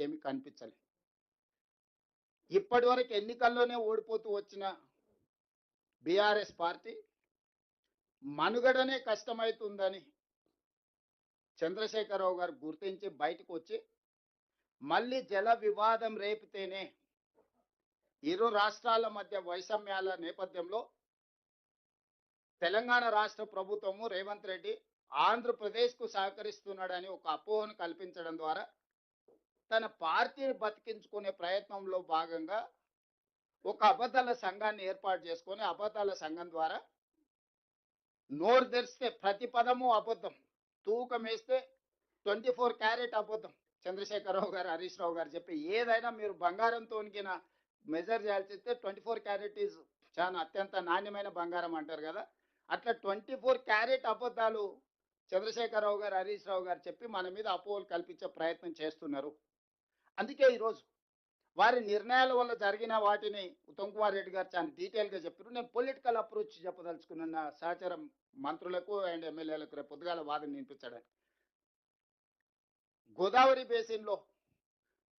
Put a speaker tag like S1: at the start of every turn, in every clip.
S1: నాకేమీ కనిపించలేదు. ఇప్పటి వరకు ఎన్నికల్లోనే ఓడిపోతూ వచ్చిన బీఆర్ఎస్ పార్టీ మనుగడనే కష్టమవుతుందని చంద్రశేఖరరావు గారు గుర్తించి బయటకు వచ్చి మళ్ళీ జల వివాదం రేపితేనే ఇరు రాష్ట్రాల మధ్య వైషమ్యాల నేపథ్యంలో తెలంగాణ రాష్ట్ర ప్రభుత్వము రేవంత్ రెడ్డి ఆంధ్రప్రదేశ్కు సహకరిస్తున్నాడని ఒక అపోహను కల్పించడం ద్వారా తన పార్టీని బతికించుకునే ప్రయత్నంలో భాగంగా ఒక అబద్ధాల సంఘాన్ని ఏర్పాటు చేసుకొని అబద్ధాల సంఘం ద్వారా నోరు తెరిస్తే ప్రతి పదము అబద్ధం, తూకం వేస్తే 24 క్యారెట్ అబద్ధం. చంద్రశేఖరరావు గారు, హరీష్ రావు గారు చెప్పి ఏదైనా మీరు బంగారంతో మెజర్ చేయాల్సి 24 క్యారెట్ ఈజ్ చాలా అత్యంత నాణ్యమైన బంగారం అంటారు కదా, అట్లా 24 క్యారెట్ అబద్ధాలు చంద్రశేఖరరావు గారు, హరీష్ రావు గారు చెప్పి మన మీద అపోహలు కల్పించే ప్రయత్నం చేస్తున్నారు. అందుకే ఈరోజు వారి నిర్ణయాల వల్ల జరిగిన వాటిని ఉత్తమ్ కుమార్ రెడ్డి గారు చాలా డీటెయిల్గా చెప్పారు. నేను పొలిటికల్ అప్రోచ్ చెప్పదలుచుకున్న సహచర మంత్రులకు అండ్ ఎమ్మెల్యేలకు రేపు పొద్దుగాల వాదన వినిపించడానికి. గోదావరి బేసిన్లో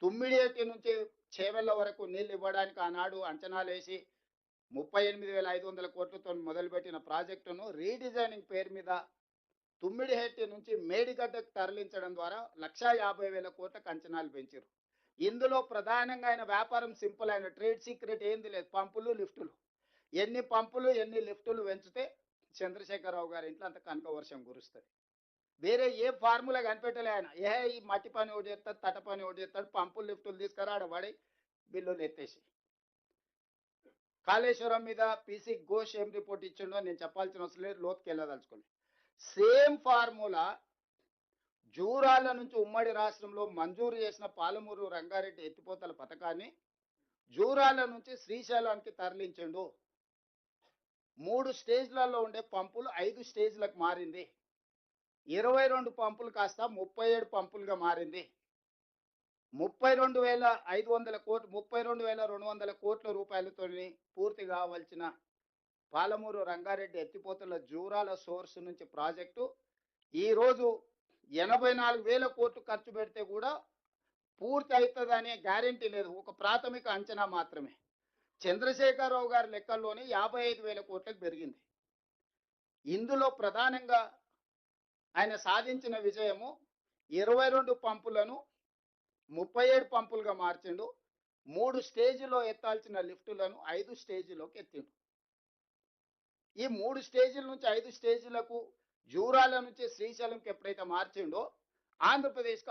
S1: తుమ్మిడియేటి నుంచి చేవెళ్ల వరకు నీళ్లు ఇవ్వడానికి ఆనాడు అంచనాలు వేసి 38,500 కోట్లతో మొదలుపెట్టిన ప్రాజెక్టును రీడిజైనింగ్ పేరు మీద తుమ్మిడిహెట్టి నుంచి మేడిగడ్డకు తరలించడం ద్వారా 1,50,000 కోట్లకు అంచనాలు పెంచారు. ఇందులో ప్రధానంగా ఆయన వ్యాపారం సింపుల్, అయిన ట్రేడ్ సీక్రెట్ ఏంది లేదు, పంపులు లిఫ్టులు. ఎన్ని పంపులు ఎన్ని లిఫ్టులు పెంచితే చంద్రశేఖరరావు గారి ఇంట్లో అంత కనక వర్షం కురుస్తుంది. వేరే ఏ ఫార్ములా కనిపెట్టలే ఆయన. ఈ మట్టి పని ఒకటి చేస్తాడు, తట పని ఒకటి చేస్తాడు, పంపులు లిఫ్టులు తీసుకురాడు వాడి బిల్లులు ఎత్తేసి. కాళేశ్వరం మీద పీసీ ఘోష్ ఏం రిపోర్ట్ ఇచ్చిండో నేను చెప్పాల్సిన అవసరం లేదు, లోతుకి వెళ్ళదలుచుకోలేదు. సేమ్ ఫార్ములా జూరాల నుంచి ఉమ్మడి రాష్ట్రంలో మంజూరు చేసిన పాలమూరు రంగారెడ్డి ఎత్తిపోతల పథకాన్ని జూరాల నుంచి శ్రీశైలానికి తరలించిండు. 3 స్టేజ్లలో ఉండే పంపులు 5 స్టేజ్లకు మారింది. 22 పంపులు కాస్త 37 పంపులుగా మారింది. 32,500 కోట్లు 32,200 కోట్ల రూపాయలతో పూర్తి కావాల్సిన పాలమూరు రంగారెడ్డి ఎత్తిపోతల జూరాల సోర్స్ నుంచి ప్రాజెక్టు ఈరోజు 84,000 కోట్లు ఖర్చు పెడితే కూడా పూర్తి అవుతుందనే గ్యారెంటీ లేదు, ఒక ప్రాథమిక అంచనా మాత్రమే. చంద్రశేఖరరావు గారి లెక్కల్లోనే 55,000 కోట్లకు పెరిగింది. ఇందులో ప్రధానంగా ఆయన సాధించిన విజయము 22 పంపులను 37 పంపులుగా మార్చిండు. 3 స్టేజ్లో ఎత్తాల్సిన లిఫ్టులను 5 స్టేజీలోకి ఎత్తిండు. ఈ 3 స్టేజీల నుంచి 5 స్టేజీలకు జూరాల నుంచి శ్రీశైలంకి ఎప్పుడైతే మార్చిండో ఆంధ్రప్రదేశ్కి